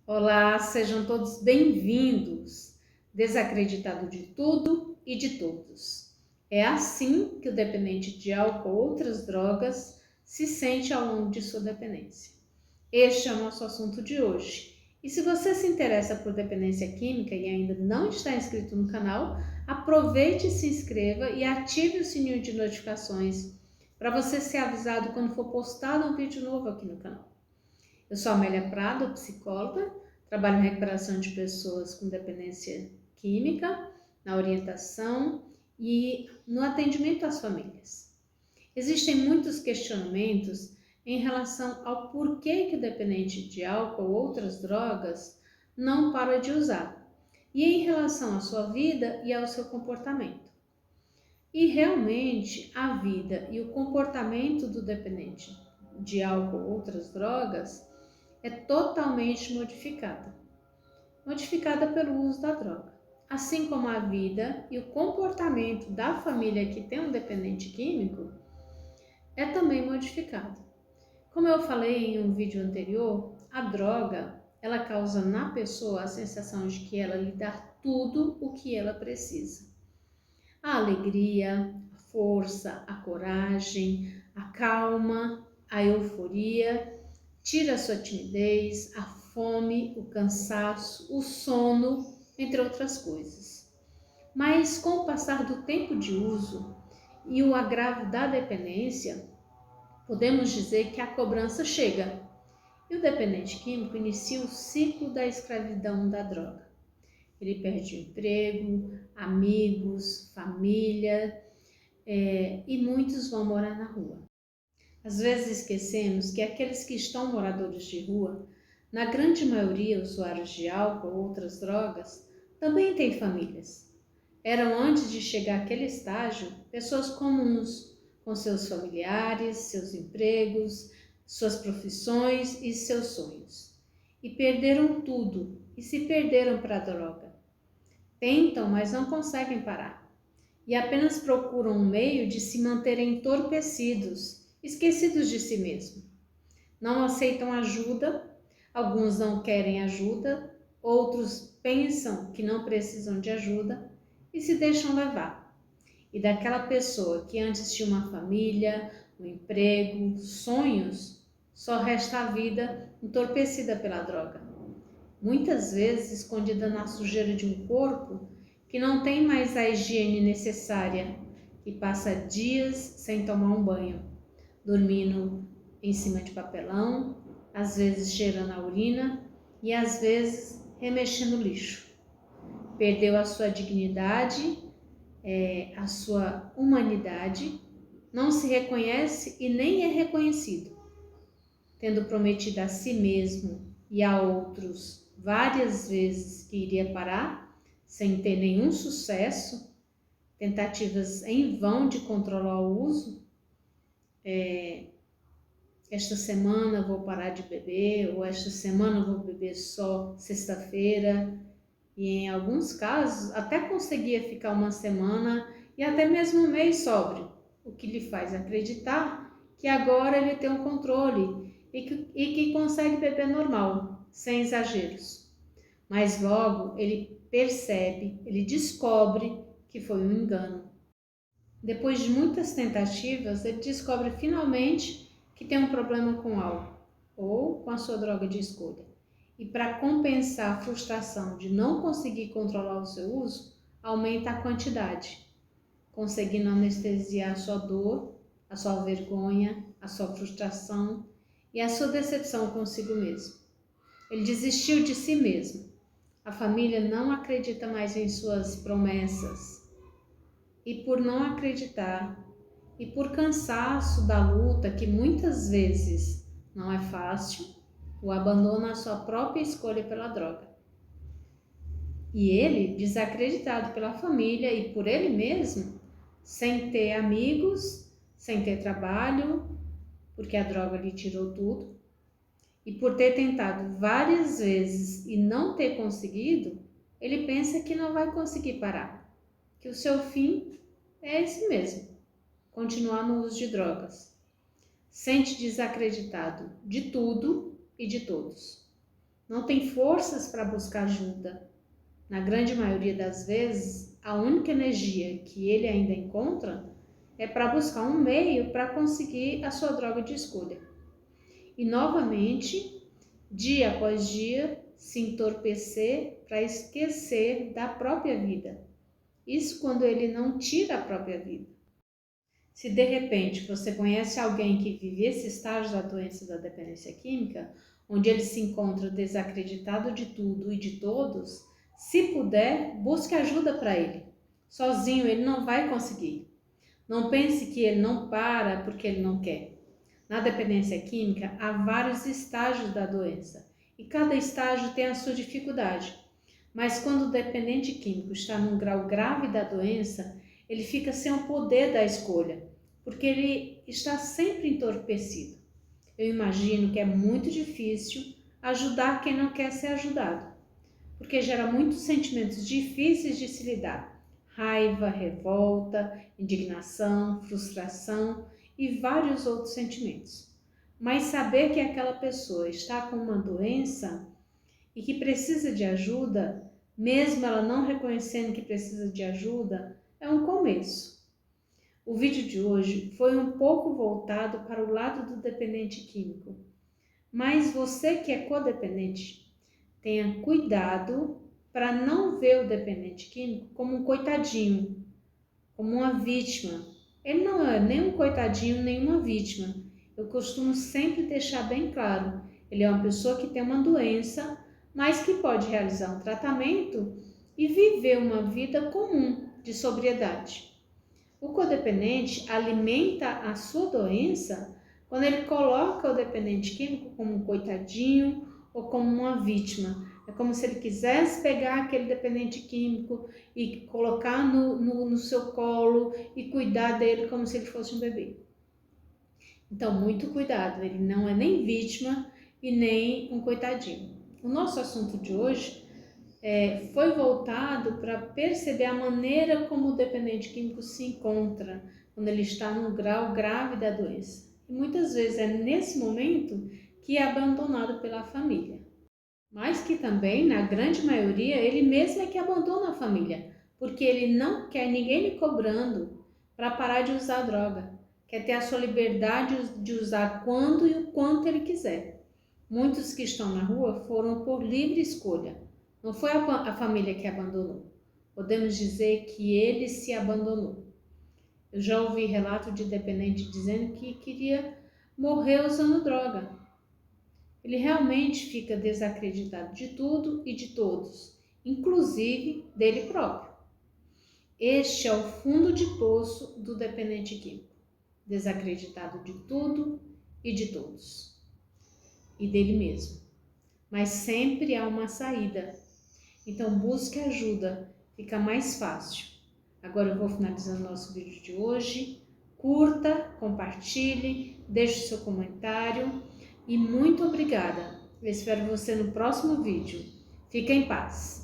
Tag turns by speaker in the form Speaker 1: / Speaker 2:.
Speaker 1: Olá, sejam todos bem-vindos. Desacreditado de tudo e de todos. É assim que o dependente de álcool ou outras drogas se sente ao longo de sua dependência. Este é o nosso assunto de hoje. E se você se interessa por dependência química e ainda não está inscrito no canal, aproveite e se inscreva e ative o sininho de notificações para você ser avisado quando for postado um vídeo novo aqui no canal. Eu sou Amélia Prado, psicóloga, trabalho em recuperação de pessoas com dependência química, na orientação e no atendimento às famílias. Existem muitos questionamentos em relação ao porquê que o dependente de álcool ou outras drogas não para de usar, e em relação à sua vida e ao seu comportamento. E realmente a vida e o comportamento do dependente de álcool ou outras drogas é totalmente modificada pelo uso da droga. Assim como a vida e o comportamento da família que tem um dependente químico é também modificado. Como eu falei em um vídeo anterior, a droga ela causa na pessoa a sensação de que ela lhe dá tudo o que ela precisa. A alegria, a força, a coragem, a calma, a euforia, tira a sua timidez, a fome, o cansaço, o sono, entre outras coisas. Mas com o passar do tempo de uso e o agravo da dependência, podemos dizer que a cobrança chega e o dependente químico inicia o ciclo da escravidão da droga. Ele perde o emprego, amigos, família e muitos vão morar na rua. Às vezes esquecemos que aqueles que estão moradores de rua, na grande maioria usuários de álcool ou outras drogas, também têm famílias. Eram antes de chegar àquele estágio pessoas comuns, com seus familiares, seus empregos, suas profissões e seus sonhos. E perderam tudo e se perderam para a droga. Tentam, mas não conseguem parar. E apenas procuram um meio de se manterem entorpecidos, esquecidos de si mesmo. Não aceitam ajuda, alguns não querem ajuda, outros pensam que não precisam de ajuda e se deixam levar. E daquela pessoa que antes tinha uma família, um emprego, sonhos, só resta a vida entorpecida pela droga. Muitas vezes escondida na sujeira de um corpo que não tem mais a higiene necessária e passa dias sem tomar um banho, dormindo em cima de papelão, às vezes cheirando a urina e às vezes remexendo lixo. Perdeu a sua dignidade, a sua humanidade, não se reconhece e nem é reconhecido, tendo prometido a si mesmo e a outros várias vezes que iria parar, sem ter nenhum sucesso, tentativas em vão de controlar o uso. Esta semana vou parar de beber, ou esta semana vou beber só sexta-feira. E em alguns casos até conseguia ficar uma semana e até mesmo um mês sóbrio, o que lhe faz acreditar que agora ele tem um controle e que consegue beber normal, sem exageros. Mas logo ele percebe, ele descobre que foi um engano. Depois de muitas tentativas, ele descobre finalmente que tem um problema com álcool ou com a sua droga de escolha. E para compensar a frustração de não conseguir controlar o seu uso, aumenta a quantidade, conseguindo anestesiar a sua dor, a sua vergonha, a sua frustração e a sua decepção consigo mesmo. Ele desistiu de si mesmo. A família não acredita mais em suas promessas. E por não acreditar, e por cansaço da luta, que muitas vezes não é fácil, o abandona a sua própria escolha pela droga. E ele, desacreditado pela família e por ele mesmo, sem ter amigos, sem ter trabalho, porque a droga lhe tirou tudo, e por ter tentado várias vezes e não ter conseguido, ele pensa que não vai conseguir parar, que o seu fim é esse mesmo, continuar no uso de drogas. Sente desacreditado de tudo e de todos. não tem forças para buscar ajuda. Na grande maioria das vezes, a única energia que ele ainda encontra é para buscar um meio para conseguir a sua droga de escolha. E novamente, dia após dia, se entorpecer para esquecer da própria vida. Isso quando ele não tira a própria vida. Se de repente você conhece alguém que vive esse estágio da doença da dependência química, onde ele se encontra desacreditado de tudo e de todos, se puder, busque ajuda para ele. Sozinho ele não vai conseguir. Não pense que ele não para porque ele não quer. Na dependência química, há vários estágios da doença e cada estágio tem a sua dificuldade. Mas quando o dependente químico está num grau grave da doença, ele fica sem o poder da escolha, porque ele está sempre entorpecido. Eu imagino que é muito difícil ajudar quem não quer ser ajudado, porque gera muitos sentimentos difíceis de se lidar. Raiva, revolta, indignação, frustração e vários outros sentimentos. Mas saber que aquela pessoa está com uma doença e que precisa de ajuda, mesmo ela não reconhecendo que precisa de ajuda, é um começo. O vídeo de hoje foi um pouco voltado para o lado do dependente químico, mas você que é codependente, tenha cuidado para não ver o dependente químico como um coitadinho, como uma vítima. Ele não é nem um coitadinho, nem uma vítima. Eu costumo sempre deixar bem claro, ele é uma pessoa que tem uma doença, mas que pode realizar um tratamento e viver uma vida comum de sobriedade. O codependente alimenta a sua doença quando ele coloca o dependente químico como um coitadinho ou como uma vítima. É como se ele quisesse pegar aquele dependente químico e colocar no seu colo e cuidar dele como se ele fosse um bebê. Então, muito cuidado, ele não é nem vítima e nem um coitadinho. O nosso assunto de hoje foi voltado para perceber a maneira como o dependente químico se encontra quando ele está num grau grave da doença. E muitas vezes é nesse momento que é abandonado pela família. Mas que também, na grande maioria, ele mesmo é que abandona a família, porque ele não quer ninguém lhe cobrando para parar de usar a droga. Quer ter a sua liberdade de usar quando e o quanto ele quiser. Muitos que estão na rua foram por livre escolha. Não foi a família que abandonou. Podemos dizer que ele se abandonou. Eu já ouvi relato de dependente dizendo que queria morrer usando droga. Ele realmente fica desacreditado de tudo e de todos, inclusive dele próprio. Este é o fundo de poço do dependente químico, desacreditado de tudo e de todos, e dele mesmo. Mas sempre há uma saída, então busque ajuda, fica mais fácil. Agora eu vou finalizando nosso vídeo de hoje. Curta, compartilhe, deixe seu comentário. E muito obrigada. Eu espero você no próximo vídeo. Fique em paz.